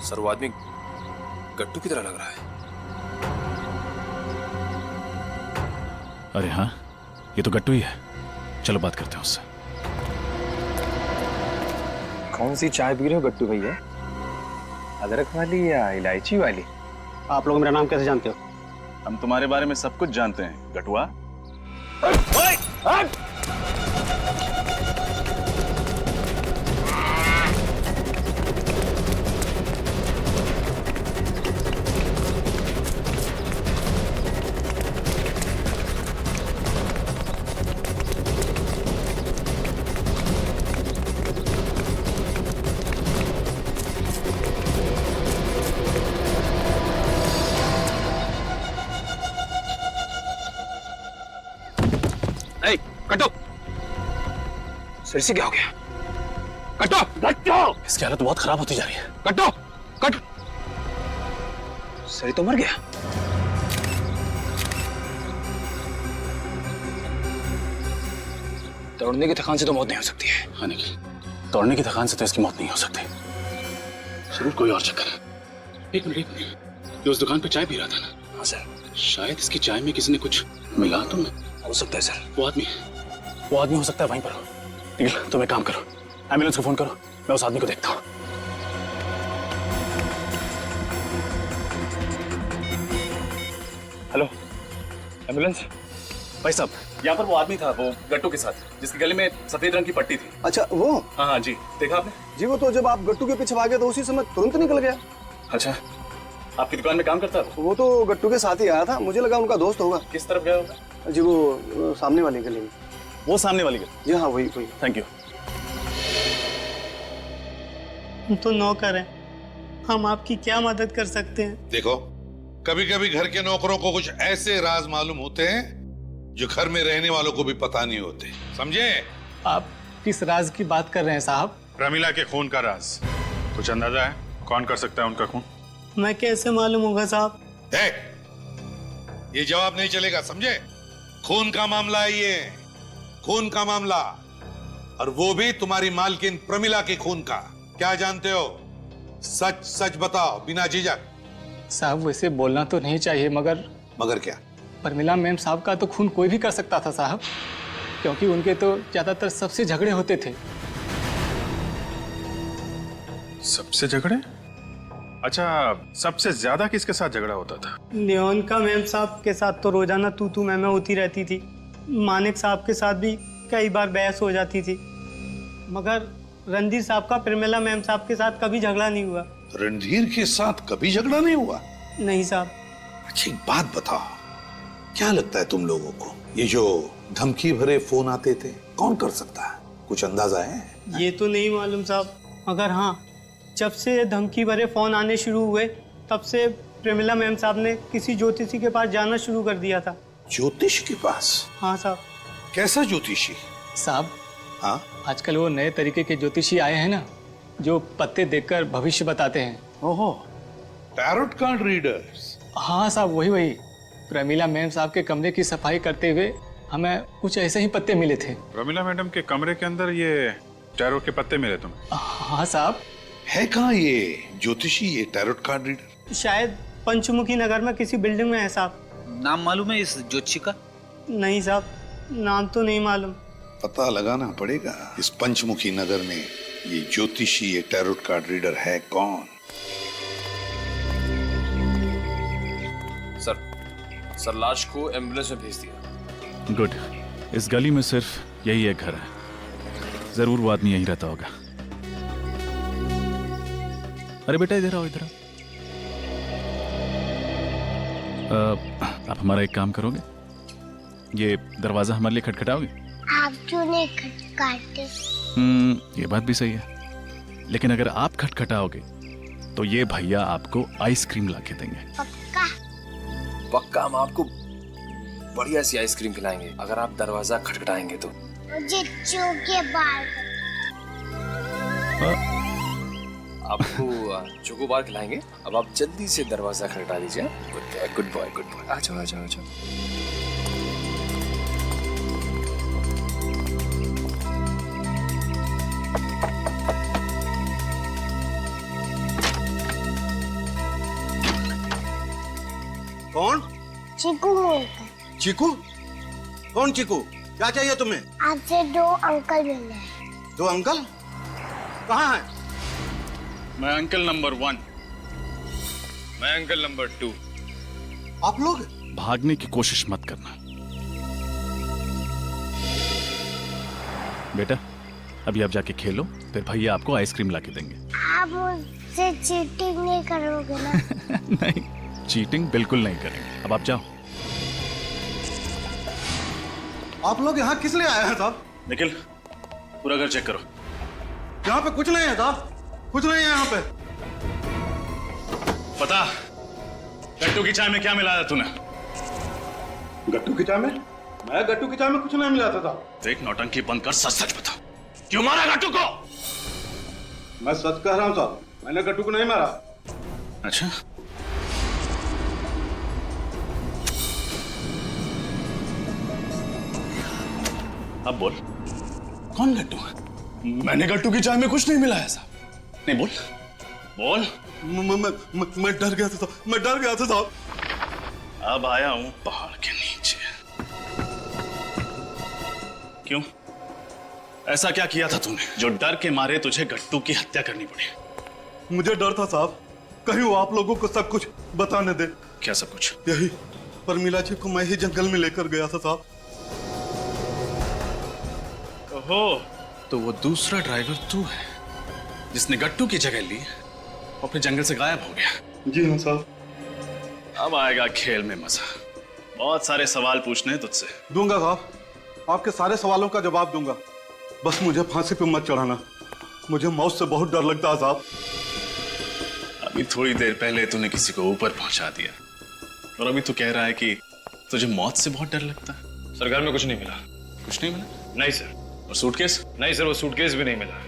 Sir वो आदमी गट्टू की तरह लग रहा है। अरे हाँ, ये तो गट्टू ही है। चलो बात करते हैं उससे। कौन सी चाय पी रहे हो गट्टू भैया? अदरक वाली या इलायची वाली? आप लोग मेरा नाम कैसे जानते हो? हम तुम्हारे बारे में सब कुछ जानते हैं गटुआ। कटो! सर से क्या हो गया? कटो! कटो! इसकी हालत बहुत खराब होती जा रही है। कटो! कट! सर तो मर गया। दौड़ने की थकान से तो मौत नहीं हो सकती है। हाँ निखिल, दौड़ने की थकान से तो इसकी मौत नहीं हो सकती। जरूर कोई और चक्कर है। एक मिनट, ये उस दुकान पे चाय पी रहा था ना? हाँ सर। शायद इसकी चाय में किसी ने कुछ मिला तो नहीं? हो सकता है सर। वो आदमी हो सकता है वहीं पर हो। निखिल, तुम एक काम करो, एम्बुलेंस को फोन करो, मैं उस आदमी को देखता हूँ। Hello, ambulance. भाई साहब, यहाँ पर वो आदमी था, वो गट्टू के साथ, जिसके गले में सफेद रंग की पट्टी थी। अच्छा वो? हाँ हाँ जी, देखा आपने? जी वो तो जब आप गट्टू के पीछे भागे तो उसी समय तुरंत निकल गया। अच्छा, आपकी दुकान में काम करता है वो तो गट्टू के साथ ही आया था, मुझे लगा उनका दोस्त होगा। किस तरफ गया होगा? जी वो सामने वाली गली में। वो सामने वाली गली? जी हाँ, वही वही। Thank you. हम तो नौकर हैं, हम आपकी क्या मदद कर सकते हैं? देखो, कभी कभी घर के नौकरों को कुछ ऐसे राज मालूम होते हैं जो घर में रहने वालों को भी पता नहीं होते, समझे? आप किस राज की बात कर रहे हैं साहब? प्रमिला के खून का राज कुछ अंदाजा है? कौन कर सकता है उनका खून? मैं कैसे मालूम होगा साहब? ये जवाब नहीं चलेगा, समझे? खून का मामला है ये, खून का मामला, और वो भी तुम्हारी मालकिन प्रमिला के खून का। क्या जानते हो? सच सच बताओ, बिना झिझक। साहब वैसे बोलना तो नहीं चाहिए, मगर क्या? परमिला मैम साहब का तो खून कोई भी कर सकता था साहब, क्योंकि उनके तो ज्यादातर सबसे झगड़े होते थे। सबसे झगड़े? अच्छा, सबसे ज्यादा किसके साथ झगड़ा होता था? लियोनिका मैम साहब के साथ तो रोजाना तू मैं होती रहती थी। मानिक साहब के साथ भी कई बार बहस हो जाती थी, मगर रणधीर साहब का प्रमिला मैम साहब के साथ कभी झगड़ा नहीं हुआ। रणधीर के साथ कभी झगड़ा नहीं हुआ? नहीं साहब। अच्छी बात बताओ, क्या लगता है तुम लोगों को, ये जो धमकी भरे फोन आते थे, कौन कर सकता है? कुछ अंदाजा है? ये तो नहीं मालूम साहब, मगर हाँ, जब से धमकी भरे फोन आने शुरू हुए तब से प्रमिला मैम साहब ने किसी ज्योतिषी के पास जाना शुरू कर दिया था। ज्योतिष के पास? हाँ साहब। कैसा ज्योतिषी? साहब, हाँ, आजकल वो नए तरीके के ज्योतिषी आए हैं ना, जो पत्ते देखकर भविष्य बताते हैं। ओहो, टैरोट कार्ड रीडर्स? हाँ साहब, वही। प्रमिला मैम साहब के कमरे की सफाई करते हुए हमें कुछ ऐसे ही पत्ते मिले थे। प्रमिला मैडम के कमरे के अंदर ये टैरोट के पत्ते मिले तुम्हें? हाँ साहब। है कहाँ ये ज्योतिषी, ये टैरोट कार्ड रीडर? शायद पंचमुखी नगर में किसी बिल्डिंग में है साहब। नाम मालूम है इस ज्योतिषी का? नहीं साहब, नाम तो नहीं मालूम। पता लगाना पड़ेगा इस पंचमुखी नगर में ये ज्योतिषी, ये टैरोट कार्ड रीडर है कौन? सर लाश को एम्बुलेंस में भेज दिया। गुड। इस गली में सिर्फ यही एक घर है, जरूर वो आदमी यहीं रहता होगा। अरे बेटा इधर आओ, इधर आओ। आप हमारा एक काम करोगे? ये दरवाजा हमारे लिए खटखटाओगे? आप क्यों नहीं खटखटाते? ये बात भी सही है, लेकिन अगर आप खटखटाओगे तो ये भैया आपको आइसक्रीम ला के देंगे। पक्का? पक्का, हम आपको बढ़िया सी आइसक्रीम खिलाएंगे अगर आप दरवाजा खटखटाएंगे तो। मुझे चूके बार आपको चोको बार खिलाएंगे। अब आप जल्दी से दरवाजा खटखटा दीजिए। Good boy, good boy. आ जाओ, आ जाओ, आ जाओ। चीकू बोलकर। चीकू? कौन चीकू? क्या चाहिए तुम्हें? आपसे 2 अंकल मिलने हैं। 2 अंकल? कहाँ है? मैं अंकल नंबर 1। मैं अंकल नंबर 2। आप लोग? भागने की कोशिश मत करना बेटा। अभी आप जाके खेलो, फिर भैया आपको आइसक्रीम ला के देंगे। आप मुझसे चीटिंग नहीं करोगे ना? नहीं, चीटिंग बिल्कुल नहीं करेंगे। अब आप जाओ। आप लोग यहाँ किस लिए आए हैं साहब? निखिल, पूरा घर चेक करो। यहाँ पे कुछ नहीं है साहब, कुछ नहीं है यहाँ पे। पता गट्टू की चाय में क्या मिलाया तूने? गट्टू की चाय में? मैं गट्टू की चाय में कुछ नहीं मिला था साहब। देख, नौटंकी बंद कर, सच सच बता, क्यों मारा गट्टू को? मैं सच कह रहा हूँ साहब, मैंने गट्टू को नहीं मारा। अच्छा, अब बोल, कौन गट्टू है? मैंने गट्टू की चाय में कुछ नहीं मिलाया साहब। नहीं, बोल बोल। मैं डर गया था साहब, मैं डर गया था साहब। अब आया हूं पहाड़ के नीचे। क्यों? ऐसा क्या किया था तूने जो डर के मारे तुझे गट्टू की हत्या करनी पड़ी? मुझे डर था साहब, कहीं वो आप लोगों को सब कुछ बताने दे। क्या सब कुछ? यही परमिला जी को मैं ही जंगल में लेकर गया था साहब। ओहो, तो वो दूसरा ड्राइवर तू है जिसने गट्टू की जगह ली और फिर जंगल से गायब हो गया। जी हाँ साहब। अब आएगा खेल में मजा। बहुत सारे सवाल पूछने हैं तुझसे। दूंगा साहब, आपके सारे सवालों का जवाब दूंगा, बस मुझे फांसी पे मत चढ़ाना। मुझे मौत से बहुत डर लगता है साहब। अभी थोड़ी देर पहले तूने किसी को ऊपर पहुंचा दिया और अभी तू कह रहा है कि तुझे मौत से बहुत डर लगता है। सर, घर में कुछ नहीं मिला। कुछ नहीं मिला? नहीं सर। और सूटकेस? नहीं सर, वो सूटकेस भी नहीं मिला।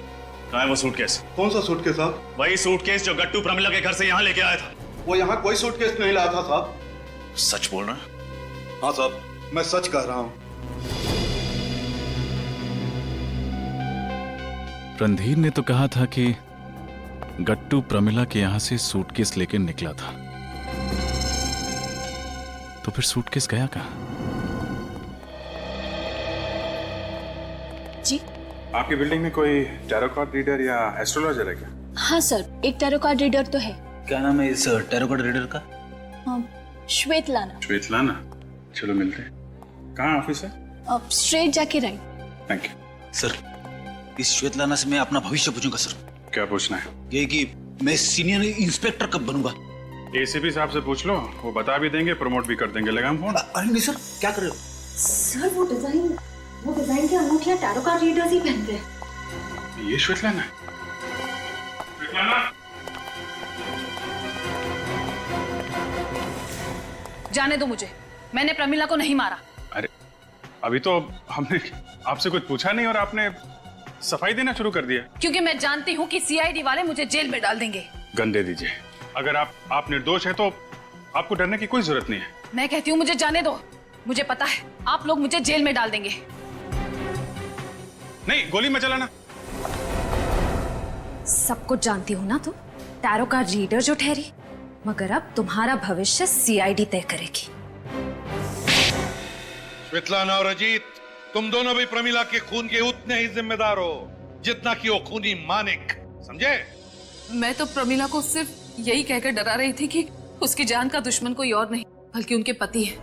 कहाँ है वो सूटकेस? कौन सा सूटकेस साहब? वही सूटकेस जो गट्टू प्रमिला के घर से यहाँ लेके आया था। वो यहाँ कोई सूटकेस नहीं लाया था साहब। सच बोल रहा है? हाँ साहब, मैं सच कह रहा हूँ। रणधीर ने तो कहा था कि गट्टू प्रमिला के यहां से सूटकेस लेकर निकला था, तो फिर सूटकेस गया कहां? जी, आपकी बिल्डिंग में कोई टैरो कार्ड रीडर या एस्ट्रोलॉजर है क्या? हाँ सर, एक टैरो कार्ड रीडर तो है। क्या नाम है इस टैरो कार्ड रीडर का? श्वेतलाना। श्वेतलाना? चलो मिलते हैं। कहाँ ऑफिस है? स्ट्रेट जाके राइट। थैंक यू सर, इस श्वेतलाना से मैं अपना भविष्य पूछूंगा सर। क्या पूछना है? ये कि मैं सीनियर इंस्पेक्टर कब बनूंगा? एसीपी साहब से पूछ लो, वो बता भी देंगे, प्रमोट भी कर देंगे। लगाम फोन। अरे नहीं सर, क्या कर रहे हो? सर, वो डिजाइन के अंगूठियां टैरो कार्ड रीडर्स ही पहनते हैं। ये श्वेतलाना है? श्वेतलाना? जाने दो मुझे, मैंने प्रमिला को नहीं मारा। अरे अभी तो हमने आपसे कुछ पूछा नहीं और आपने सफाई देना शुरू कर दिया। क्योंकि मैं जानती हूँ कि सीआईडी वाले मुझे जेल में डाल देंगे। गन दे दीजिए। अगर आप निर्दोष है तो आपको डरने की कोई जरूरत नहीं है। मैं कहती हूँ मुझे जाने दो। मुझे पता है आप लोग मुझे जेल में डाल देंगे। नहीं, गोली मत चलाना। सब कुछ जानती हूँ ना तुम, टैरो कार्ड रीडर जो ठहरी, मगर अब तुम्हारा भविष्य सीआईडी तय करेगी। श्वेतलाना और अजीत, तुम दोनों भी प्रमिला के खून के उतने ही जिम्मेदार हो जितना कि वो खूनी मानिक, समझे? मैं तो प्रमिला को सिर्फ यही कहकर डरा रही थी कि उसकी जान का दुश्मन कोई और नहीं बल्कि उनके पति है।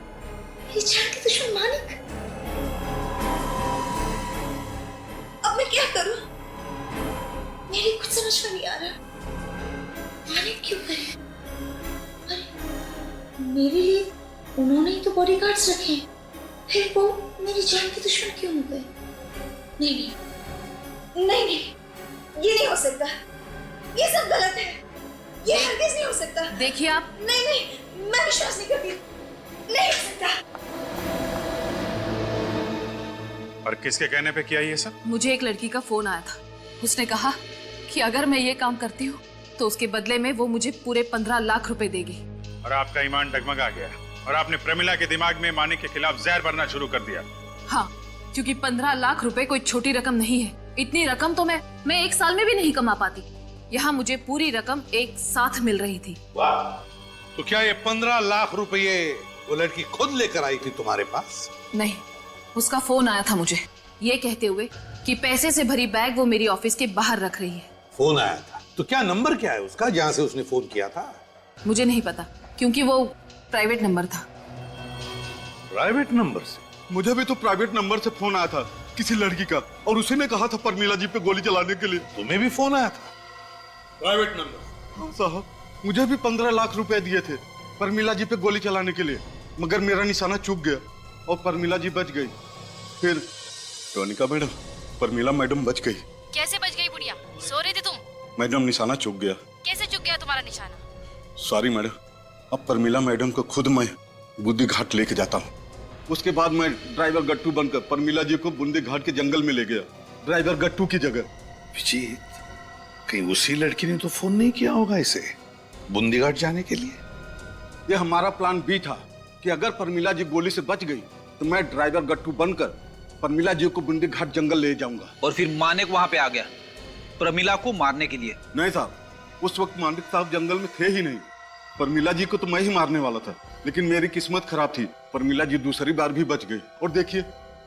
ये जान के दुश्मन मानिक? अब मैं क्या करूं? मेरी कुछ समझ में नहीं आ रहा। मानिक क्यों करे? अरे, मेरे लिए उन्होंने ही तो बॉडीगार्ड्स रखे हैं, फिर वो मेरी जान के दुश्मन क्यों हो गए? नहीं, ये नहीं हो सकता। ये सब गलत है। ये हरगिज नहीं हो सकता। देखिए आप। नहीं, मैं विश्वास नहीं करती। नहीं हो सकता। और किसके कहने पे किया ये सब? मुझे एक लड़की का फोन आया था। उसने कहा कि अगर मैं ये काम करती हूँ तो उसके बदले में वो मुझे पूरे 15 लाख रुपए देगी। और आपका ईमान डगमगा गया और आपने प्रमिला के दिमाग में मानिक के खिलाफ जहर भरना शुरू कर दिया। हाँ, क्योंकि 15 लाख रुपए कोई छोटी रकम नहीं है। इतनी रकम तो मैं 1 साल में भी नहीं कमा पाती। यहाँ मुझे पूरी रकम एक साथ मिल रही थी। वाह! तो क्या ये 15 लाख रुपये वो लड़की खुद लेकर आई थी तुम्हारे पास? नहीं, उसका फोन आया था मुझे ये कहते हुए कि पैसे से भरी बैग वो मेरी ऑफिस के बाहर रख रही है। फोन आया था? तो क्या नंबर क्या है उसका जहां से उसने फोन किया था? मुझे नहीं पता, क्योंकि वो प्राइवेट नंबर था। प्राइवेट नंबर से? मुझे भी तो प्राइवेट नंबर से फोन आया था किसी लड़की का, और उसी ने कहा था परमीला जी पे गोली चलाने के लिए। तुम्हें भी फोन आया था? Private number? हाँ साहब, मुझे भी 15 लाख रुपए दिए थे परमीला जी पे गोली चलाने के लिए, मगर मेरा निशाना चूक गया और परमीला जी बच गई। फिर टोनिका मैडम, परमीला मैडम बच गई। कैसे बच गई बुढ़िया? सो रही थी तुम? मैडम निशाना चूक गया। कैसे चुक गया तुम्हारा निशाना? सॉरी मैडम, अब परमीला मैडम को खुद मैं बूंदी घाट लेके जाता हूँ। उसके बाद मैं ड्राइवर गट्टू बनकर परमीला जी को बूंदी घाट के जंगल में ले गया, ड्राइवर गट्टू की जगह। विजीत, कहीं उसी लड़की ने तो फोन नहीं किया होगा इसे बूंदी घाट जाने के लिए? ये हमारा प्लान बी था कि अगर परमीला जी गोली से बच गई तो मैं ड्राइवर गट्टू बनकर परमीला जी को बूंदी घाट जंगल ले जाऊंगा। और फिर मानिक वहां पे आ गया प्रमिला को मारने के लिए? नहीं साहब, उस वक्त मानिक साहब जंगल में थे ही नहीं। परमीला जी को तो मैं ही मारने वाला था, लेकिन मेरी किस्मत खराब थी, परमीला जी दूसरी बार भी बच गई। और देखिए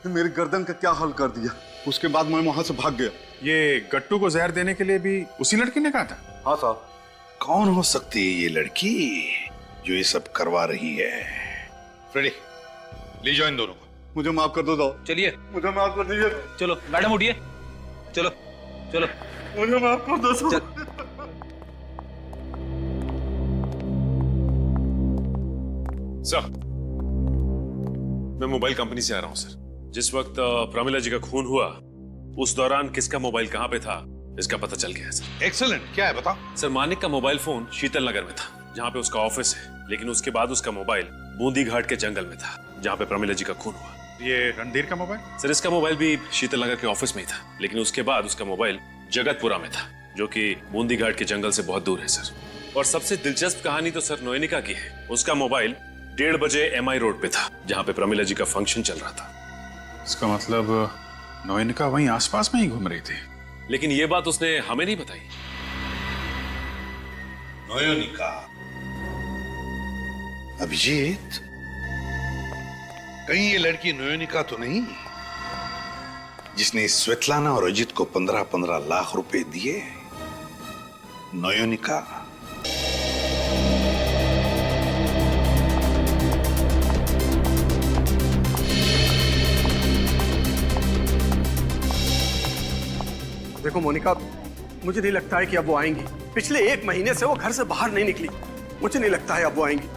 मेरी गर्दन का क्या हाल कर दिया। उसके बाद मैं वहां से भाग गया। ये गट्टू को जहर देने के लिए भी उसी लड़की ने कहा था? हाँ साहब। कौन हो सकती है ये लड़की जो ये सब करवा रही है? फ्रेडी, ले जाओ इन दोनों को। मुझे माफ कर दो साहब। चलिए, मुझे माफ कर दीजिए। चलो मैडम उठिए, चलो चलो। मुझे माफ कर दो साहब। सर, मैं मोबाइल कंपनी से आ रहा हूं सर। जिस वक्त प्रमिला जी का खून हुआ उस दौरान किसका मोबाइल कहां पे था इसका पता चल गया है सर। एक्सीलेंट, क्या है बताओ? सर, मानिक का मोबाइल फोन शीतल नगर में था जहां पे उसका ऑफिस है, लेकिन उसके बाद उसका मोबाइल बूंदी घाट के जंगल में था जहां पे प्रमिला जी का खून हुआ। ये रणधीर का मोबाइल? सर, इसका मोबाइल भी शीतल नगर के ऑफिस में ही था, लेकिन उसके बाद उसका मोबाइल जगतपुरा में था जो कि बूंदी घाट के जंगल से बहुत दूर है सर। और सबसे दिलचस्प कहानी तो सर नोएनिका की है। उसका मोबाइल 1:30 बजे MI रोड पे था जहां पे प्रमिला जी का फंक्शन चल रहा था। इसका मतलब नोएनिका वहीं आसपास में ही घूम रही थी, लेकिन ये बात उसने हमें नहीं बताई। नोएनिका? अभिजीत, कहीं ये लड़की नोएनिका तो नहीं जिसने स्वेतलाना और अजित को 15-15 लाख रुपए दिए? नोएनिका? देखो मोनिका, मुझे नहीं लगता है कि अब वो आएंगी। पिछले 1 महीने से वो घर से बाहर नहीं निकली। मुझे नहीं लगता है अब वो आएंगी।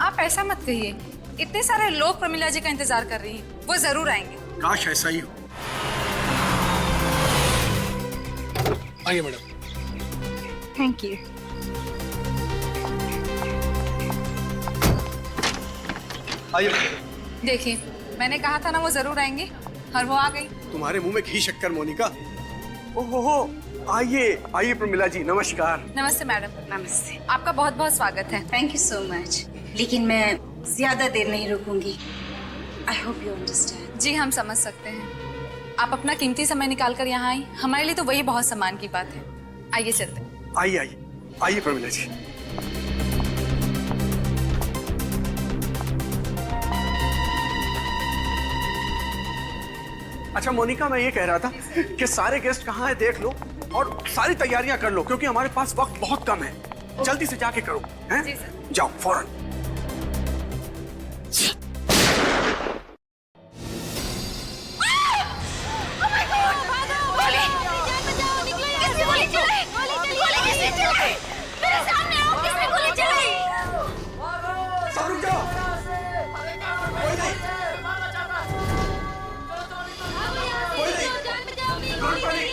आप ऐसा मत कहिए, इतने सारे लोग प्रमिला जी का इंतजार कर रही हैं, वो जरूर आएंगे। काश ऐसा ही हो। आइए मैडम। Thank you. आइए। देखिए, मैंने कहा था ना वो जरूर आएंगे, और वो आ गई। तुम्हारे मुंह में घी शक्कर मोनिका। ओहो, आइए आइए प्रमिला जी, नमस्कार। नमस्ते मैडम। नमस्ते। आपका बहुत बहुत स्वागत है। Thank you so much. लेकिन मैं ज्यादा देर नहीं रुकूंगी। I hope you understand. जी, हम समझ सकते हैं। आप अपना कीमती समय निकाल कर यहाँ आई, हमारे लिए तो वही बहुत सम्मान की बात है। आइए चलते। आइए आइए आइए प्रमिला जी। अच्छा मोनिका, मैं ये कह रहा था कि सारे गेस्ट कहाँ हैं देख लो और सारी तैयारियां कर लो, क्योंकि हमारे पास वक्त बहुत कम है। जल्दी से जाके करो, हैं? जी सर। जाओ फौरन। सब रुक जाओ। कोई नहीं। कोई नहीं। Don't panic.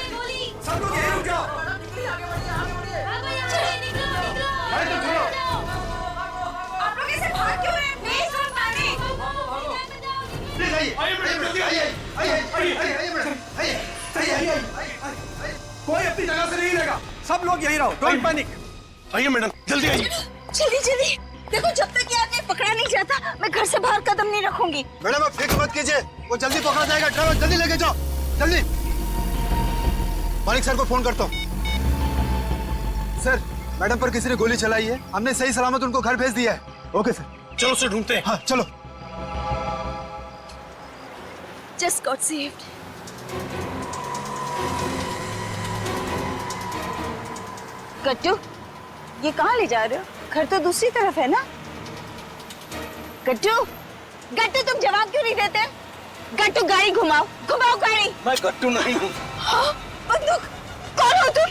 सब लोग यहीं रुक जाओ। गाड़ी तो छोड़ो। आप लोग ऐसे भाग क्यों रहे हैं? Please don't panic. प्लीज आइए। आइए जल्दी आइए। आइए कोई अपनी जगह से नहीं लेगा। सब लोग यहीं रहो। Don't panic. आइए मैडम, जल्दी आइए। जल्दी जल्दी। देखो, जब तक ये आदमी पकड़ा नहीं जाता मैं घर से बाहर कदम नहीं रखूंगी। मैडम आप फिक्र मत कीजिए, वो जल्दी पकड़ा जाएगा। ड्राइवर जल्दी लेके जाओ, जल्दी। मालिक सर को फोन करता हूँ। सर, मैडम पर किसी ने गोली चलाई है, हमने सही सलामत उनको घर भेज दिया है। Okay sir. चलो उसे ढूंढते हैं। हाँ चलो। Just got saved. गट्टू, ये कहाँ ले जा रहे हो? घर तो दूसरी तरफ है ना? गट्टू, गट्टू तुम जवाब क्यों नहीं देते? गट्टू गाड़ी घुमाओ, घुमाओ गाड़ी। मैं गट्टू नहीं हूँ। हाँ, बंदूक, कौन हो तुम?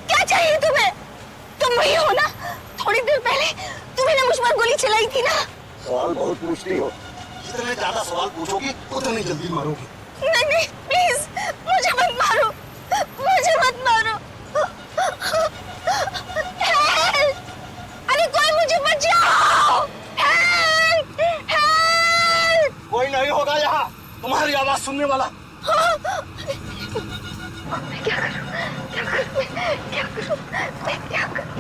क्या चाहिए तुम्हें? तुम वही हो ना? थोड़ी देर पहले तुम्हें मुझ पर गोली चलाई थी ना? सवाल बहुत पूछती हो। जितने ज्यादा सवाल पूछोगी उतनी जल्दी मारोगी। नहीं नहीं, प्लीज मुझे मत मारो, मुझे मत मारो। हेल्प! अरे कोई मुझे बचाओ! हेल्प! हेल्प! कोई नहीं होगा यहाँ तुम्हारी आवाज सुनने वाला। मैं क्या करूं? क्या करूं? क्या करूं? मैं क्या करूं?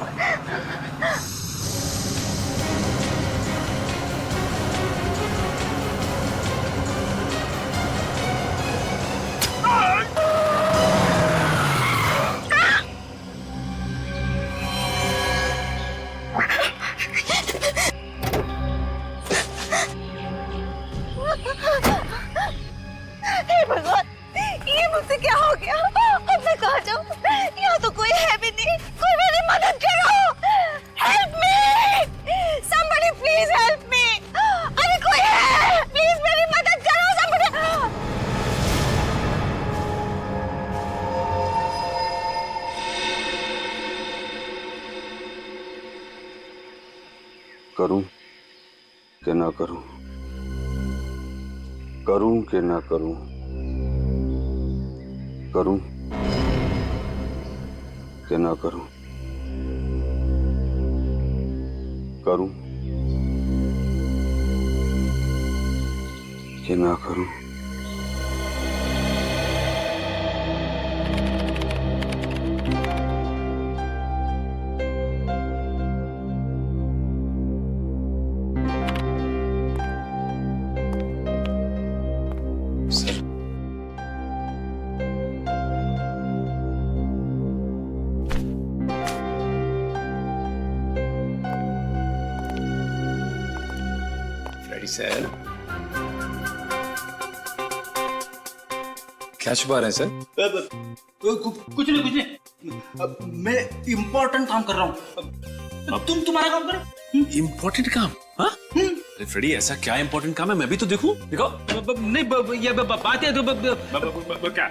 हे भगवान, ये मुझसे क्या हो गया? अब मैं कहाँ जाऊँ? यहाँ तो कोई है भी नहीं। कोई मेरी मदद करो! Help me! Somebody please help me! अरे कोई है? Please मेरी मदद करो! Somebody! करूं कि ना करूं? करूं कि ना करूं? करूं कि ना करूं? करूं कि ना करूं? सर क्या छुपा रहे हैं सर? कुछ नहीं। मैं इम्पोर्टेंट काम कर रहा हूँ। तुम तुम्हारा काम करो। इम्पोर्टेंट काम? हाँ? अरे फ्रेडी, ऐसा क्या इम्पोर्टेंट काम है? मैं भी तो देखूं। दिखाओ। नहीं, ये बात है तो क्या?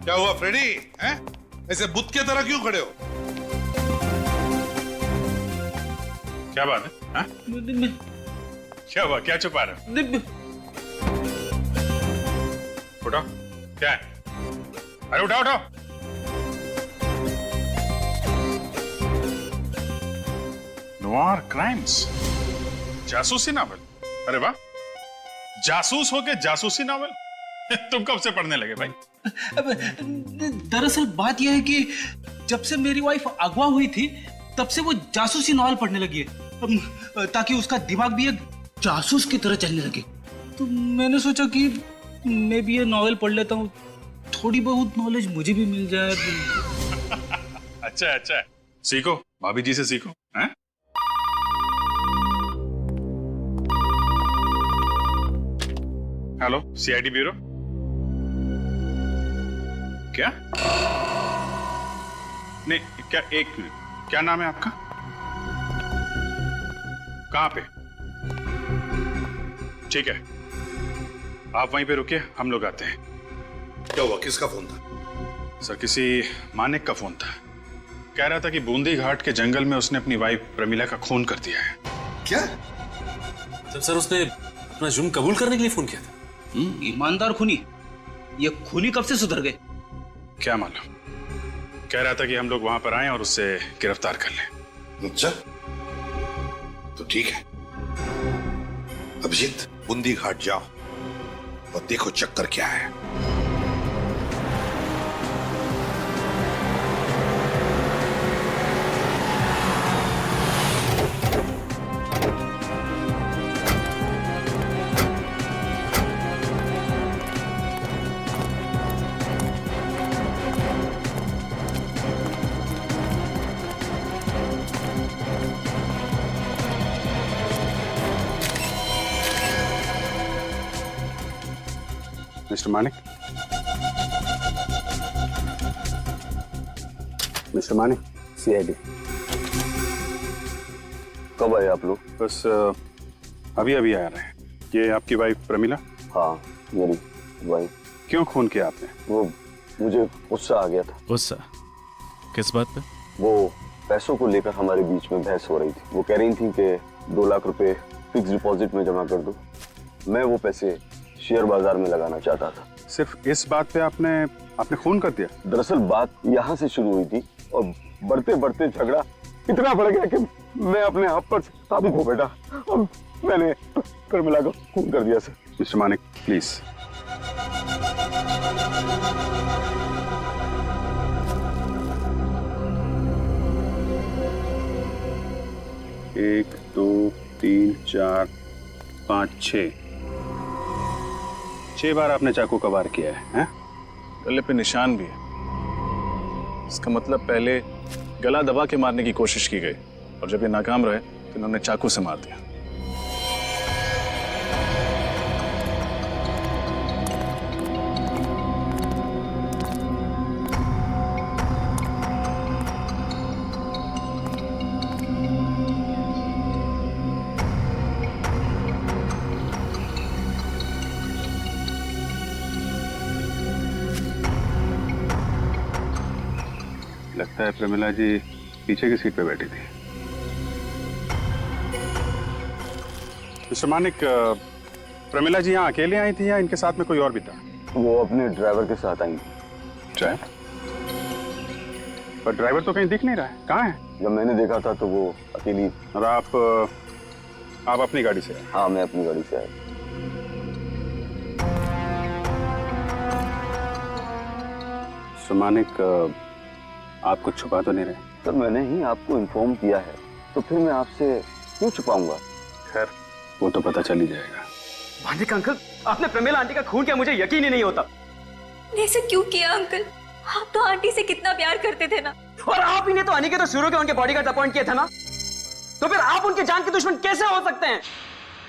क्या हुआ फ्रेडी? हैं? ऐसे बुत के तरह क्यों खड़े हो? क्या बात है? हाँ? क्या हुआ? क्या छुपा रहे हो? उठाओ। क्या है? अरे उठाओ उठाओ। नोआर क्राइम्स, जासूसी नावल। अरे वाह, जासूस होके जासूसी नावल। तुम कब से पढ़ने लगे भाई? दरअसल बात यह है कि जब से मेरी वाइफ अगवा हुई थी तब से वो जासूसी नॉवल पढ़ने लगी है, ताकि उसका दिमाग भी एक जासूस की तरह चलने लगे। तो मैंने सोचा कि मैं भी ये नॉवल पढ़ लेता हूँ, थोड़ी बहुत नॉलेज मुझे भी मिल जाए। अच्छा अच्छा, सीखो, भाभी जी से सीखो। हैं? Hello, CID bureau. क्या? नहीं, क्या? एक मिनट, क्या नाम है आपका? कहां पे? ठीक है, आप वहीं पे रुकिए, हम लोग आते हैं। क्या हुआ? किसका फोन था? सर, किसी मानिक का फोन था। कह रहा था कि बूंदी घाट के जंगल में उसने अपनी वाइफ प्रमिला का खून कर दिया है। क्या? सर उसने अपना जुर्म कबूल करने के लिए फोन किया था। ईमानदार खूनी। ये खूनी कब से सुधर गए? क्या मालूम, कह रहा था कि हम लोग वहां पर आए और उससे गिरफ्तार कर लें। अच्छा, तो ठीक है। अभिजीत, बूंदी घाट जाओ और देखो चक्कर क्या है। Mister Manik, mister Manik, CID। कब आए आप लोग? बस अभी अभी आ रहे हैं। ये आपकी वाइफ प्रमिला? हाँ, मेरी वाइफ। क्यों खून किया आपने? वो मुझे गुस्सा आ गया था। गुस्सा किस बात पे? वो पैसों को लेकर हमारे बीच में बहस हो रही थी। वो कह रही थी कि 2 लाख रुपए फिक्स डिपॉजिट में जमा कर दो। मैं वो पैसे शेयर बाजार में लगाना चाहता था। सिर्फ इस बात पे आपने खून कर दिया? दरअसल बात यहाँ से शुरू हुई थी और बढ़ते बढ़ते झगड़ा इतना बढ़ गया कि मैं अपने आप पर काबू खो बैठा और मैंने प्रमिला को खून कर दिया। Sir mister Manik, please. एक, 2, 3, 4, 5, 6 बार आपने चाकू का वार किया है, हैं? गले पे निशान भी है। इसका मतलब पहले गला दबा के मारने की कोशिश की गई और जब ये नाकाम रहे तो इन्होंने चाकू से मार दिया। लगता है प्रमिला जी पीछे की सीट पे बैठी थी। मिस्टर मानिक, प्रमिला जी यहाँ अकेले आई थी या इनके साथ में कोई और भी था? वो अपने ड्राइवर के साथ आई। ड्राइवर? पर ड्राइवर तो कहीं दिख नहीं रहा है, कहाँ है? जब मैंने देखा था तो वो अकेली। और आप अपनी गाड़ी से आए? हाँ, मैं अपनी गाड़ी से आया। मिस्टर मानिक, आप कुछ छुपा तो नहीं रहे? सर, मैंने ही आपको इन्फॉर्म किया है तो फिर मैं आपसे क्यों छुपाऊंगा? खैर, वो तो पता चल ही जाएगा। मानिक अंकल, आपने प्रमिला आंटी का खून किया, मुझे यकीन ही नहीं होता। ऐसे क्यों किया अंकल? आप तो आंटी से कितना प्यार करते थे ना। और आप ही ने तो अनिकेत और शुरू के उनके बॉडीगार्ड अपॉइंट किया था ना, तो फिर आप उनके जान के दुश्मन कैसे हो सकते हैं?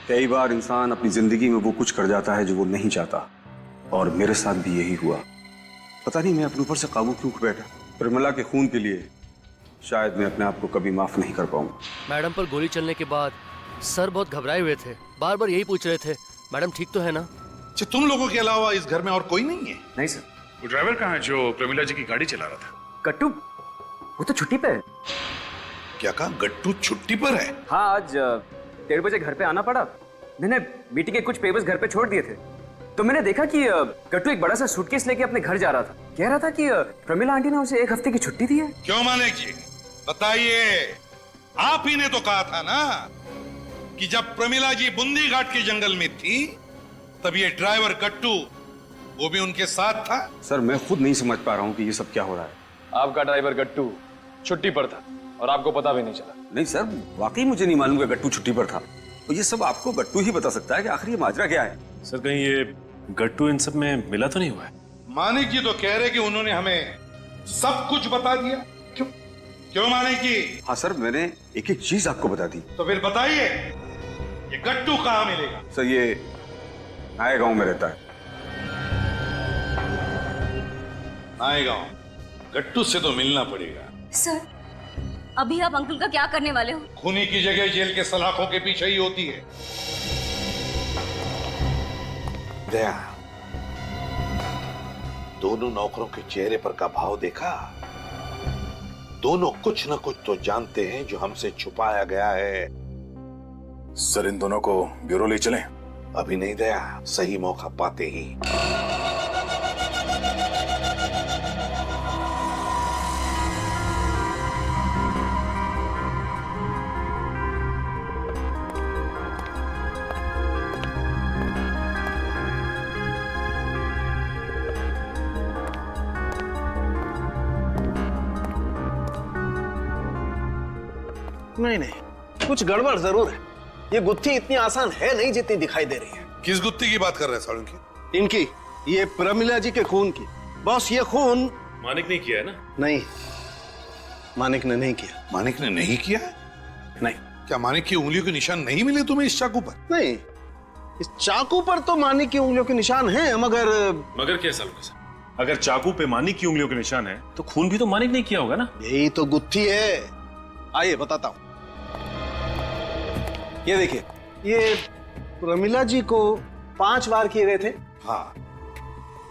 कई बार इंसान अपनी जिंदगी में वो कुछ कर जाता है जो वो नहीं चाहता, और मेरे साथ भी यही हुआ। पता नहीं मैं अपने ऊपर से काबू क्यों खो बैठा। प्रमिला के खून के लिए शायद मैं अपने आप को कभी माफ नहीं कर पाऊंगा। मैडम पर गोली चलने के बाद सर बहुत घबराए हुए थे, बार बार यही पूछ रहे थे, मैडम ठीक तो है ना? अच्छा, तुम लोगों के अलावा इस घर में और कोई नहीं है? नहीं सर। वो ड्राइवर कहाँ है जो प्रमिला जी की गाड़ी चला रहा था? गट्टू, वो तो छुट्टी पे है। क्या कहा? गट्टू छुट्टी पर है? हाँ, आज 1:30 बजे घर पे आना पड़ा। मैंने मीटिंग के कुछ पेपर्स घर पे छोड़ दिए थे, तो मैंने देखा कि गट्टू एक बड़ा सा सूटकेस लेके अपने घर जा रहा था। कह रहा था कि प्रमिला आंटी ने उसे 1 हफ्ते की छुट्टी दी है। क्यों मानिक जी, बताइए। आप ही ने तो कहा था ना कि जब प्रमिला जी बूंदी घाट के जंगल में थी तब ये ड्राइवर गट्टू वो भी उनके साथ था। सर, मैं खुद नहीं समझ पा रहा हूँ कि ये सब क्या हो रहा है। आपका ड्राइवर गट्टू छुट्टी पर था और आपको पता भी नहीं चला? नहीं सर, वाकई मुझे नहीं मालूम कि गट्टू छुट्टी पर था। तो ये सब आपको गट्टू ही बता सकता है कि आखिर ये माजरा क्या है। सर, कहीं ये गट्टू इन सब में मिला तो नहीं हुआ है? मानिक जी तो कह रहे कि उन्होंने हमें सब कुछ बता दिया। क्यों क्यों मानिक जी? हाँ सर, मैंने एक एक चीज आपको बता दी। तो फिर बताइए, ये गट्टू कहाँ मिलेगा? सर, ये नए गांव में रहता है। नए गांव? गट्टू से तो मिलना पड़ेगा। सर, अभी आप अंकल का क्या करने वाले हो? खूनी की जगह जेल के सलाखों के पीछे ही होती है। दया, दोनों नौकरों के चेहरे पर का भाव देखा? दोनों कुछ न कुछ तो जानते हैं जो हमसे छुपाया गया है। सर, इन दोनों को ब्यूरो ले चलें? अभी नहीं दया, सही मौका पाते ही। नहीं, कुछ गड़बड़ जरूर है। ये गुत्थी इतनी आसान है नहीं जितनी दिखाई दे रही है। किस गुत्थी की बात कर रहे हैं सालुंकी? इनकी, ये प्रमिला जी के खून की। बॉस, ये खून मानिक ने किया है ना? नहीं, मानिक ने नहीं किया। मानिक ने नहीं किया? नहीं। क्या मानिक की उंगलियों के निशान नहीं मिले तुम्हें इस चाकू पर? नहीं, इस चाकू पर तो मानिक की उंगलियों के निशान हैं, मगर क्या सालू सर, अगर चाकू पे मानिक की उंगलियों के निशान है तो खून भी तो मानिक ने किया होगा ना? यही तो गुत्थी है। आइए बताता हूं। ये देखिए, ये प्रमिला जी को 5 वार किए गए थे। हाँ,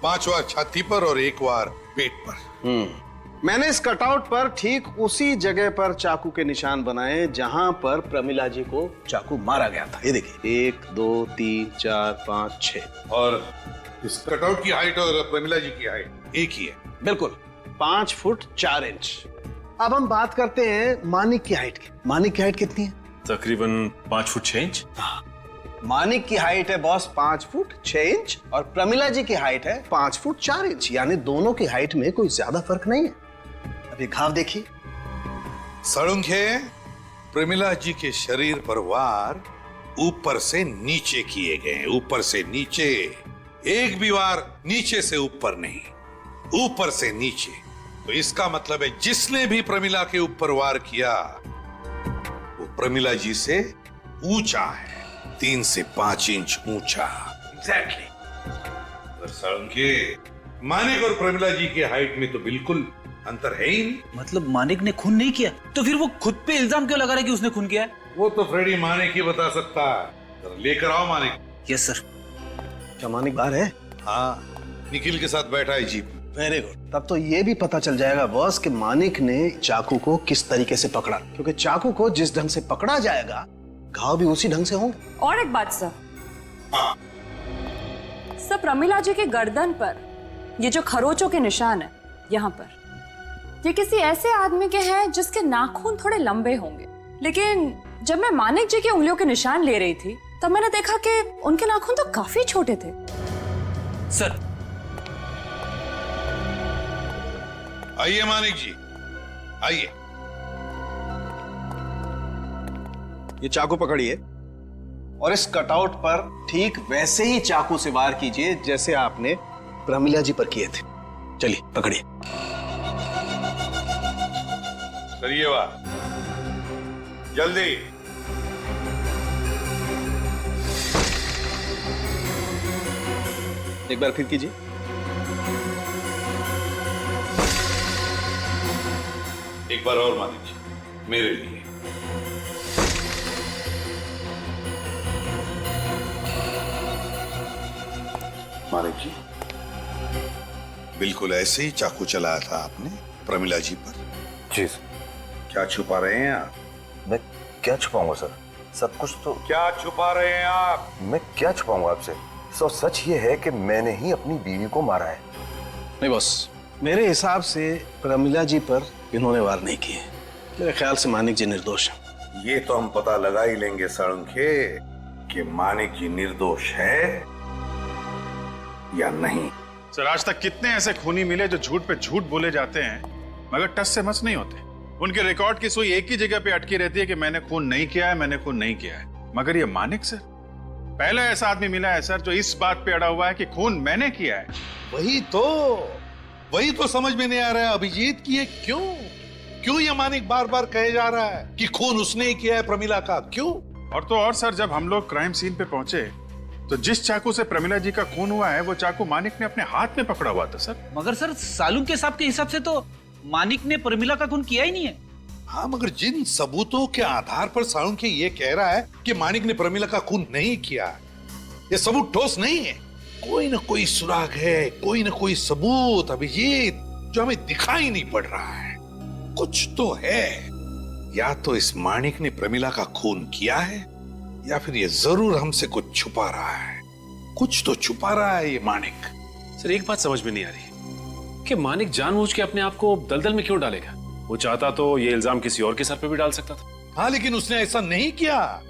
5 बार छाती पर और 1 बार पेट पर। मैंने इस कटआउट पर ठीक उसी जगह पर चाकू के निशान बनाए जहां पर प्रमिला जी को चाकू मारा गया था। ये देखिए, 1 2 3 4 5 6। और इस कटआउट की हाइट और प्रमिला जी की हाइट एक ही है। बिल्कुल 5 फुट 4 इंच। अब हम बात करते हैं मानिक की हाइट की। मानिक की हाइट कितनी है? तकरीबन 5 फुट 6 इंच। मानिक की हाइट है बॉस 5 फुट 6 इंच और प्रमिला जी की हाइट है 5 फुट 4 इंच। यानी दोनों की हाइट में कोई ज्यादा फर्क नहीं है। अभी घाव देखिए। सड़ुंखे, प्रमिला जी के शरीर पर वार ऊपर से नीचे किए गए हैं, ऊपर से नीचे। एक भी वार नीचे से ऊपर नहीं, ऊपर से नीचे। तो इसका मतलब है जिसने भी प्रमिला के ऊपर वार किया वो प्रमिला जी से ऊंचा है, 3 से 5 इंच ऊंचा। एग्जैक्टली। सड़ुंखे, मानिक और प्रमिला जी की हाइट में तो बिल्कुल अंतर है ही नहीं। मतलब मानिक ने खून नहीं किया तो फिर वो खुद पे इल्जाम क्यों लगा रहा है कि उसने खून किया है? वो तो फ्रेडी मानिक ही बता सकता है। लेकर आओ मानिक। Yes sir. क्या मानिक बाहर है? हाँ, निखिल के साथ बैठा है जीप। Very good. तब तो ये भी पता चल जाएगा बॉस कि मानिक ने चाकू को किस तरीके से पकड़ा, क्योंकि चाकू को जिस ढंग से पकड़ा जाएगा घाव भी उसी ढंग से होंगे। और एक बात सर, सर प्रमिला जी के गर्दन पर ये जो खरोचों के निशान है यहाँ पर, ये किसी ऐसे आदमी के हैं जिसके नाखून थोड़े लंबे होंगे। लेकिन जब मैं मानिक जी की उंगलियों के निशान ले रही थी तब मैंने देखा कि उनके नाखून तो काफी छोटे थे। सर आइए मानिक जी, आइए। ये चाकू पकड़िए और इस कटआउट पर ठीक वैसे ही चाकू से वार कीजिए जैसे आपने प्रमिला जी पर किए थे। चलिए पकड़िए। करिए वाह, जल्दी। एक बार फिर कीजिए। एक बार और मानिक जी, मेरे लिए। मानिक जी, बिल्कुल ऐसे ही चाकू चलाया था आपने प्रमिला जी पर। जी सर। क्या छुपा रहे हैं आप? मैं क्या छुपाऊंगा सर, सब कुछ तो। क्या छुपा रहे हैं आप? मैं क्या छुपाऊंगा आपसे? सो सच ये है कि मैंने ही अपनी बीवी को मारा है। नहीं बॉस, मेरे हिसाब से प्रमिला जी पर इन्होंने वार नहीं किए। मेरे ख्याल से मानिक जी निर्दोष हैं। ये तो हम पता लगा ही लेंगे सड़ुंखे कि मानिक जी निर्दोष है या नहीं। सर, आज तक कितने ऐसे खूनी मिले जो झूठ पे झूठ बोले जाते हैं मगर टस से मस नहीं होते। उनके रिकॉर्ड की सुई एक ही जगह पे अटकी रहती है कि मैंने खून नहीं किया है, मैंने खून नहीं किया है। मगर ये मानिक सर, पहला ऐसा आदमी मिला है सर जो इस बात पे अड़ा हुआ है कि खून मैंने किया है। वही तो समझ में नहीं आ रहा है अभिजीत की ये क्यों ये मानिक बार बार कहे जा रहा है कि खून उसने ही किया है प्रमिला का, क्यों? और तो और सर, जब हम लोग क्राइम सीन पे पहुंचे तो जिस चाकू से प्रमिला जी का खून हुआ है वो चाकू मानिक ने अपने हाथ में पकड़ा हुआ था सर। मगर सर, सालू के साहब के हिसाब से तो मानिक ने प्रमिला का खून किया ही नहीं है। हाँ, मगर जिन सबूतों के आधार पर सालुंखे ये कह रहा है कि मानिक ने प्रमिला का खून नहीं किया, ये सबूत ठोस नहीं है। कोई ना कोई सुराग है, कोई ना कोई सबूत अभिजीत जो हमें दिखाई नहीं पड़ रहा है। कुछ तो है, या तो इस मानिक ने प्रमिला का खून किया है या फिर ये जरूर हमसे कुछ छुपा रहा है। कुछ तो छुपा रहा है ये मानिक। सर, एक बात समझ में नहीं आ रही कि मानिक जानबूझ के अपने आप को दलदल में क्यों डालेगा? वो चाहता तो ये इल्जाम किसी और के सर पे भी डाल सकता था। हाँ, लेकिन उसने ऐसा नहीं किया।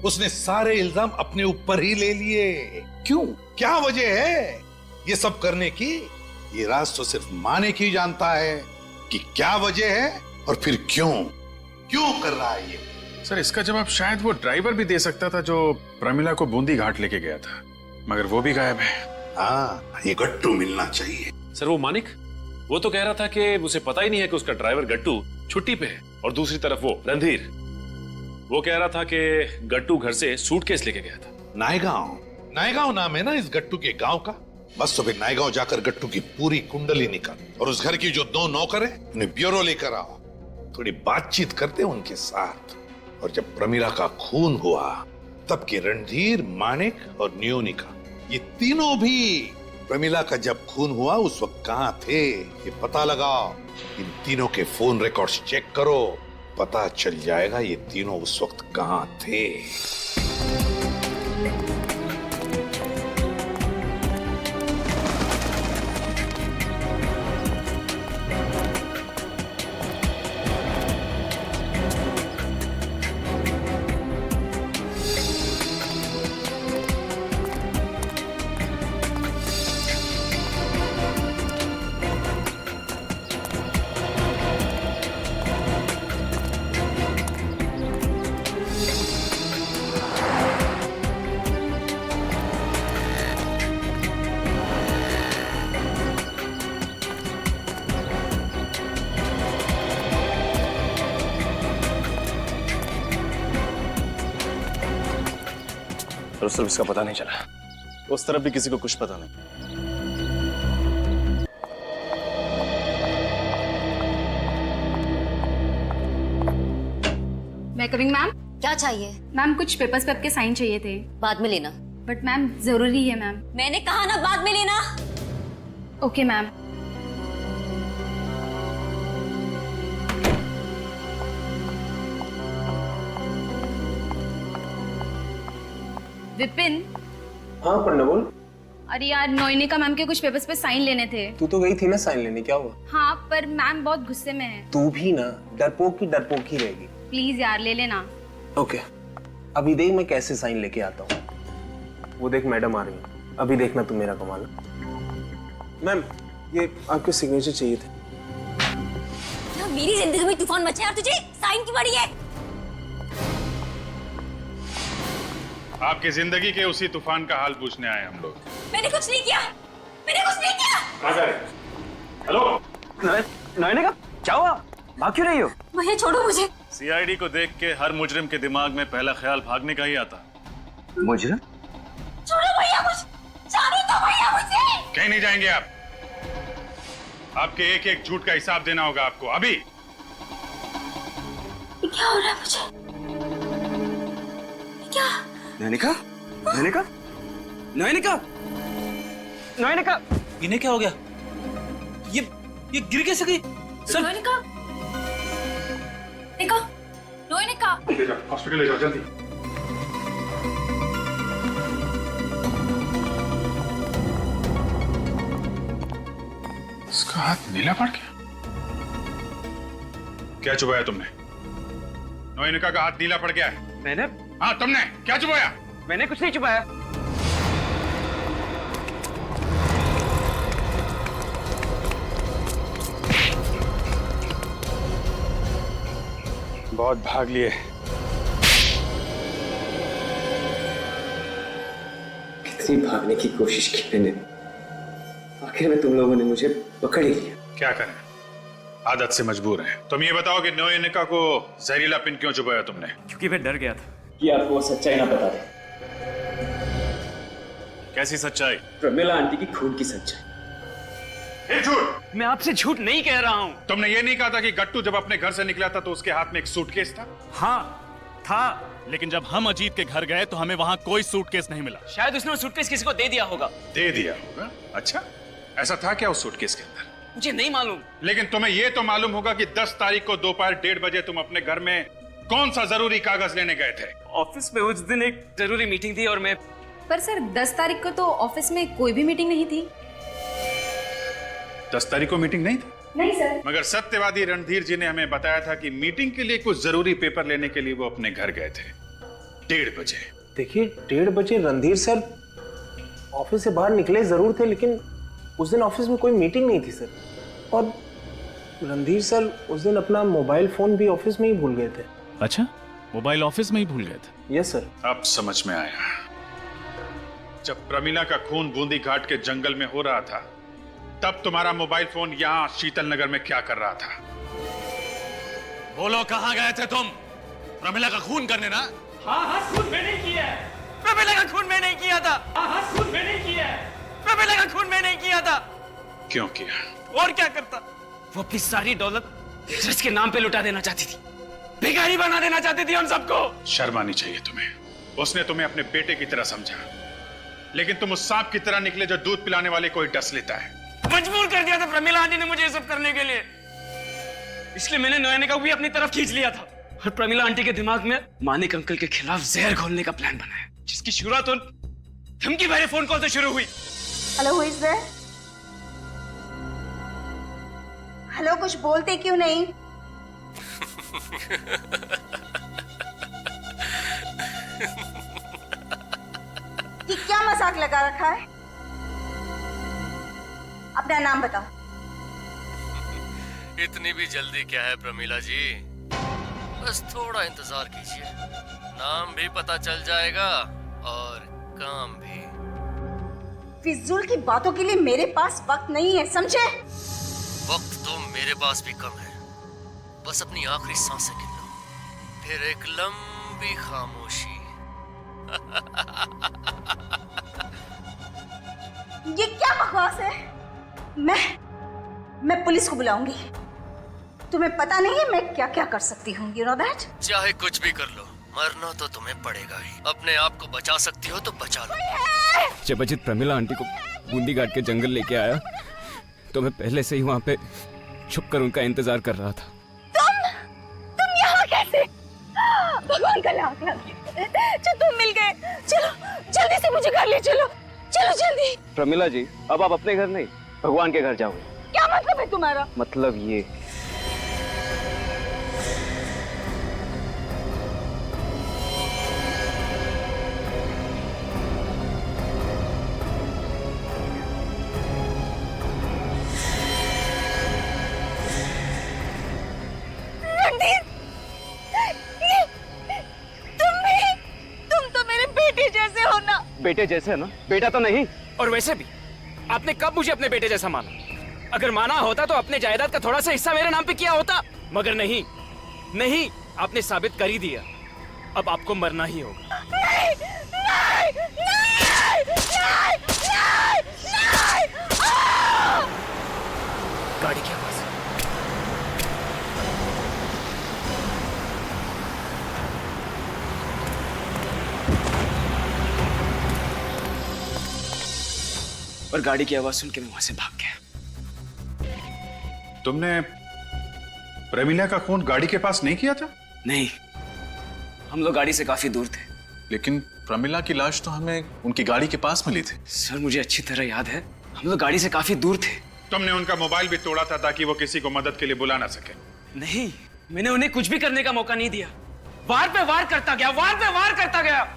उसने सारे इल्जाम अपने ऊपर ही ले लिए। क्यों? क्या वजह है ये सब करने की? ये राज तो सिर्फ मानिक ही जानता है कि क्या वजह है और फिर क्यों कर रहा है ये। सर, इसका जवाब शायद वो ड्राइवर भी दे सकता था जो प्रमिला को बूंदी घाट लेके गया था, मगर वो भी गायब है। हाँ, ये गट्टू मिलना चाहिए। सर, वो मानिक वो तो कह रहा था कि उसे पता ही नहीं है कि उसका ड्राइवर गट्टू छुट्टी पे है, और दूसरी तरफ वो रणधीर वो कह रहा था कि गट्टू घर से सूटकेस लेके गया था। नायगांव नायगांव नाम है ना इस गट्टू के गांव का। बस तो फिर नायगांव जाकर गट्टू की पूरी कुंडली निकाल और उस घर की जो 2 नौकर है उन्हें ब्यूरो लेकर आओ, थोड़ी बातचीत करते हैं उनके साथ। और जब प्रमिला का खून हुआ तब के रणधीर, माणिक और नियोनिका ये तीनों भी प्रमिला का जब खून हुआ उस वक्त कहां थे ये पता लगाओ। इन तीनों के फोन रिकॉर्ड्स चेक करो, पता चल जाएगा ये तीनों उस वक्त कहां थे। और सिर्फ इसका पता नहीं चला, उस तरफ भी किसी को कुछ पता नहीं। मैं कमिंग मैम। क्या चाहिए? मैम कुछ पेपर्स पे आपके साइन चाहिए थे। बाद में लेना। बट मैम जरूरी है मैम। मैंने कहा ना बाद में लेना। Okay ma'am. विपिन। हाँ पढ़ना बोल। अरे यार नोइनिका मैम के कुछ पेपर्स पे साइन लेने थे। तू तो गई थी ना साइन लेने, क्या हुआ? हाँ पर मैम बहुत गुस्से में है। तू भी ना डरपोक की रहेगी। प्लीज यार ले लेना। ओके अभी देख मैं कैसे साइन लेके आता हूँ। वो देख मैडम आ रही है, अभी देखना तू मेरा कमाल। मैम ये आपके सिग्नेचर चाहिए थे। क्या मेरी जिंदगी में तूफान मचा यार, तुझे साइन की पड़ी है? आपकी जिंदगी के उसी तूफान का हाल पूछने आए हम लोग। मैंने कुछ नहीं किया, मैंने कुछ नहीं किया। कहाँ जा रहे हैं? हेलो नयनिका, क्या हुआ? भाग क्यों रही हो? भैया छोड़ो मुझे। सीआईडी को देख के हर मुजरिम के दिमाग में पहला ख्याल भागने का ही आता। मुजरिम? छोड़ो भैया मुझे, जाने दो भैया मुझे। कहीं नहीं जाएंगे आप। आपके एक एक झूठ का हिसाब देना होगा आपको अभी। क्या हो रहा है मुझे? क्या? नयनिका, नयनिका, नयनिका, नयनिका, इन्हें क्या हो गया? ये गिर कैसे गई? सर नयनिका, नयनिका, नयनिका, ले जाओ हॉस्पिटल, ले जाओ जल्दी। इसका हाथ नीला पड़ गया। क्या चुबाया तुमने? नयनिका का हाथ नीला पड़ गया है। मैंने? हाँ तुमने क्या चुबाया? मैंने कुछ नहीं चुबाया। बहुत भाग लिए। कितनी भागने की कोशिश की मैंने, आखिर में तुम लोगों ने मुझे पकड़ ही लिया। क्या करें, आदत से मजबूर हैं। तुम ये बताओ कि नयनिका को जहरीला पिन क्यों चुबाया तुमने? क्योंकि मैं डर गया था कि आपको वो सच्चाई ना बता दे। कैसी सच्चाई? प्रमिला आंटी की खून की सच्चाई। झूठ! मैं आपसे झूठ नहीं कह रहा हूँ। तुमने ये नहीं कहा था कि गट्टू जब अपने घर से निकला था तो उसके हाथ में एक सूटकेस था? हाँ था, लेकिन जब हम अजीत के घर गए तो हमें वहां कोई सूटकेस नहीं मिला। शायद उसने वो सूटकेस किसी को दे दिया होगा। दे दिया होगा? अच्छा, ऐसा था क्या उस सूटकेस के अंदर? मुझे नहीं मालूम। लेकिन तुम्हें ये तो मालूम होगा कि 10 तारीख को दोपहर 1:30 बजे तुम अपने घर में कौन सा जरूरी कागज लेने गए थे? ऑफिस में उस दिन एक जरूरी मीटिंग थी और मैं। पर सर 10 तारीख को तो ऑफिस में कोई भी मीटिंग नहीं थी। 10 तारीख को मीटिंग नहीं थी? नहीं सर। मगर सत्यवादी रणधीर जी ने हमें बताया था कि मीटिंग के लिए कुछ जरूरी पेपर लेने के लिए वो अपने घर गए थे 1:30 बजे। देखिए 1:30 बजे रणधीर सर ऑफिस से बाहर निकले जरूर थे, लेकिन उस दिन ऑफिस में कोई मीटिंग नहीं थी सर। और रणधीर सर उस दिन अपना मोबाइल फोन भी ऑफिस में ही भूल गए थे। अच्छा, मोबाइल ऑफिस में ही भूल गए थे? Yes sir. अब समझ में आया। जब प्रमिला का खून बूंदी घाट के जंगल में हो रहा था तब तुम्हारा मोबाइल फोन यहाँ शीतल नगर में क्या कर रहा था? बोलो, कहाँ गए थे तुम? प्रमिला का खून करने ना? हाँ हाँ, खून मैंने किया है। प्रमिला का खून मैंने किया था। हाँ, खून मैंने किया है। प्रमिला का खून मैंने किया था। क्यों किया? और क्या करता? वो अपनी सारी दौलत ट्रस्ट के नाम पे लुटा देना चाहती थी, भिखारी बना देना चाहती थी हम सबको। शर्म आनी चाहिए तुम्हें। उसने तुम्हें अपने बेटे की तरह समझा, लेकिन तुम उस सांप की तरह निकले जो दूध पिलाने वाले को ही डस लेता है। मजबूर कर दिया था प्रमिला आंटी ने मुझे ये सब करने के लिए, इसलिए मैंने नयनिका को भी अपनी तरफ खींच लिया था और प्रमिला आंटी के दिमाग में मानिक अंकल के खिलाफ जहर घोलने का प्लान बनाया, जिसकी शुरुआत उन धमकी भरे फोन कॉल से शुरू हुई। Hello, who is there? Hello, कुछ बोलते क्यों नहीं? ये क्या मजाक लगा रखा है? अपना नाम बताओ। इतनी भी जल्दी क्या है प्रमिला जी, बस थोड़ा इंतजार कीजिए, नाम भी पता चल जाएगा और काम भी। फिजूल की बातों के लिए मेरे पास वक्त नहीं है, समझे? वक्त तो मेरे पास भी कम है, बस अपनी आखिरी सांसें गिन लो, फिर एक लंबी खामोशी। ये क्या बकवास है? मैं पुलिस को बुलाऊंगी। तुम्हें पता नहीं है मैं क्या क्या कर सकती हूँ, you know that? चाहे कुछ भी कर लो, मरना तो तुम्हें पड़ेगा ही। अपने आप को बचा सकती हो तो बचा लो। जब अजित प्रमिला आंटी को बूंदी घाट के जंगल लेके आया तो मैं पहले से ही वहां पे छुपकर उनका इंतजार कर रहा था। तुम यहाँ कैसे? भगवान का लाख चलो, तुम मिल गए। चलो जल्दी से मुझे घर ले चलो, चलो जल्दी। प्रमिला जी, अब आप अपने घर नहीं भगवान के घर जाओगे। क्या मतलब है तुम्हारा? मतलब ये, बेटे जैसे है ना? बेटा तो नहीं। और वैसे भी आपने कब मुझे अपने बेटे जैसा माना? अगर माना होता तो अपने जायदाद का थोड़ा सा हिस्सा मेरे नाम पे किया होता, मगर नहीं, नहीं, आपने साबित कर ही दिया। अब आपको मरना ही होगा। नहीं, नहीं, नहीं, नहीं, नहीं, नहीं। गाड़ी की आवाज। और गाड़ी की आवाज सुन के मैं वहां से भाग गया। तुमने प्रमिला का खून गाड़ी के पास नहीं किया था? नहीं, हम लोग गाड़ी से काफी दूर थे। लेकिन प्रमिला की लाश तो हमें उनकी गाड़ी के पास मिली थी। सर मुझे अच्छी तरह याद है, हम लोग गाड़ी से काफी दूर थे। तुमने उनका मोबाइल भी तोड़ा था ताकि वो किसी को मदद के लिए बुला ना सके। नहीं, मैंने उन्हें कुछ भी करने का मौका नहीं दिया। वार पे वार करता गया, वार पे वार करता गया।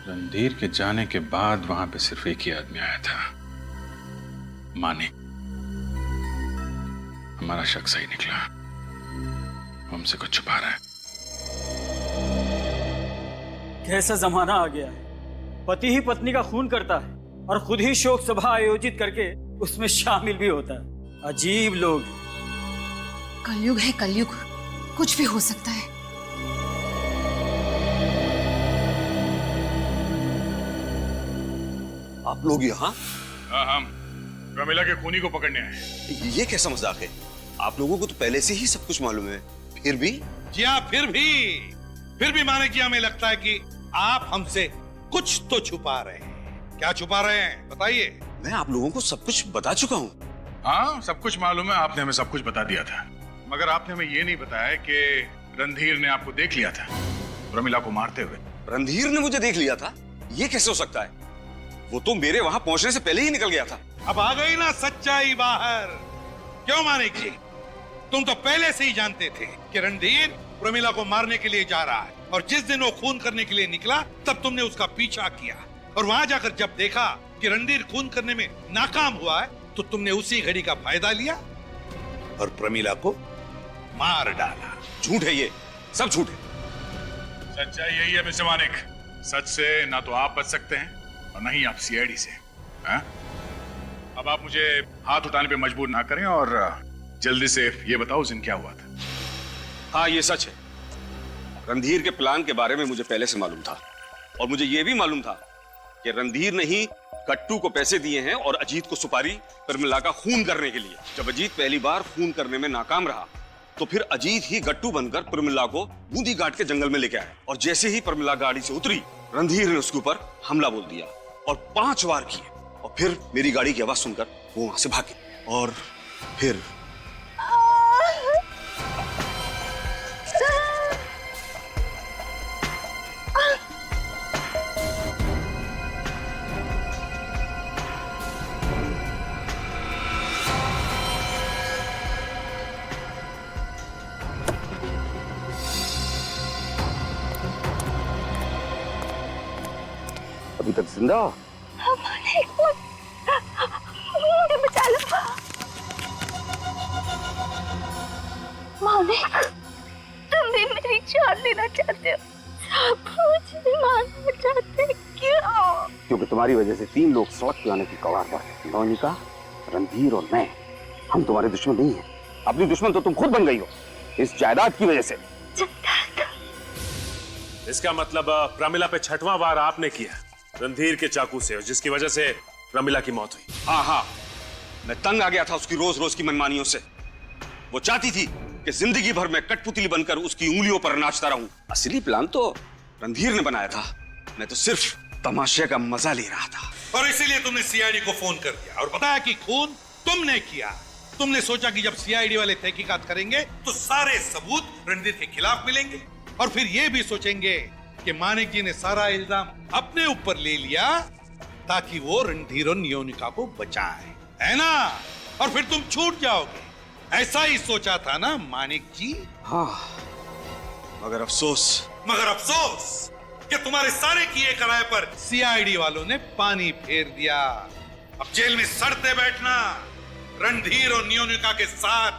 रणधीर के जाने के बाद वहां पे सिर्फ एक ही आदमी आया था, मानिक। हमारा शक सही निकला, हमसे कुछ छुपा रहा है। कैसा जमाना आ गया है, पति ही पत्नी का खून करता है और खुद ही शोक सभा आयोजित करके उसमें शामिल भी होता है। अजीब लोग। कलयुग है कलयुग, कुछ भी हो सकता है। आप लोग यहाँ? हाँ, हम प्रमिला के खूनी को पकड़ने आए। ये कैसा मजाक है? आप लोगों को तो पहले से ही सब कुछ मालूम है, फिर भी? जी हाँ, फिर भी मानिक जी, हमें लगता है कि आप हमसे कुछ तो छुपा रहे हैं। क्या छुपा रहे हैं बताइए। मैं आप लोगों को सब कुछ बता चुका हूँ। हाँ, सब कुछ मालूम है, आपने हमें सब कुछ बता दिया था, मगर आपने हमें ये नहीं बताया कि रणधीर ने आपको देख लिया था प्रमिला को मारते हुए। रणधीर ने मुझे देख लिया था? ये कैसे हो सकता है? वो तो मेरे वहां पहुंचने से पहले ही निकल गया था। अब आ गई ना सच्चाई बाहर। क्यों मानिक जी, तुम तो पहले से ही जानते थे कि रणधीर प्रमिला को मारने के लिए जा रहा है, और जिस दिन वो खून करने के लिए निकला तब तुमने उसका पीछा किया, और वहां जाकर जब देखा कि रणधीर खून करने में नाकाम हुआ है तो तुमने उसी घड़ी का फायदा लिया और प्रमिला को मार डाला। झूठ है, ये सब झूठ है। सच्चाई यही है मिस्टर मानिक, सच से ना तो आप बच सकते हैं और नहीं आप सीआईडी से। हाँ? अब आप मुझे हाथ उठाने पे मजबूर ना करें और जल्दी से ये बताओ उस दिन क्या हुआ था। हाँ, ये सच है। रणधीर के प्लान के बारे में मुझे पहले से मालूम था और मुझे यह भी मालूम था कि रणधीर ने ही गट्टू को पैसे दिए हैं और अजीत को सुपारी प्रमिला का खून करने के लिए। जब अजीत पहली बार खून करने में नाकाम रहा तो फिर अजीत ही गट्टू बनकर प्रमिला को बूंदी घाट के जंगल में लेके आया और जैसे ही प्रमिला गाड़ी से उतरी रणधीर ने उसके ऊपर हमला बोल दिया और 5 वार किए और फिर मेरी गाड़ी की आवाज सुनकर वो वहां से भागे और फिर अभी तक जिंदा हो? मुझे बचा लो मानिक, तुम भी मेरी जान लेना चाहते हो, मुझे मारना चाहते क्यों? क्योंकि तुम्हारी वजह से 3 लोग सड़क पे आने की कगार पर। नौनिका, रणधीर और मैं, हम तुम्हारे दुश्मन नहीं हैं। अपनी दुश्मन तो तुम खुद बन गई हो इस जायदाद की वजह से। इसका मतलब प्रमिला पे 6वां वार आपने किया रणधीर के चाकू से, जिसकी वजह से प्रमिला की मौत हुई। हाँ, मैं तंग आ गया था उसकी रोज रोज की मनमानियों से। वो चाहती थी कि जिंदगी भर मैं कठपुतली बनकर उसकी उंगलियों पर नाचता रहूं। असली प्लान तो रणधीर ने बनाया था, मैं तो सिर्फ तमाशे का मजा ले रहा था। और इसीलिए तुमने सीआईडी को फोन कर दिया और बताया कि खून तुमने किया। तुमने सोचा कि जब सीआईडी वाले तहकीकात करेंगे तो सारे सबूत रणधीर के खिलाफ मिलेंगे और फिर ये भी सोचेंगे कि मानिक जी ने सारा इल्जाम अपने ऊपर ले लिया ताकि वो रणधीर और नियोनिका को बचाए, है ना? और फिर तुम छूट जाओगे। ऐसा ही सोचा था ना मानिक जी? हाँ, मगर अफसोस कि तुम्हारे सारे किए कराए पर सीआईडी वालों ने पानी फेर दिया। अब जेल में सड़ते बैठना, रणधीर और नियोनिका के साथ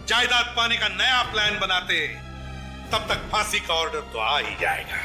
जायदाद पाने का नया प्लान बनाते, तब तक फांसी का ऑर्डर तो आ ही जाएगा।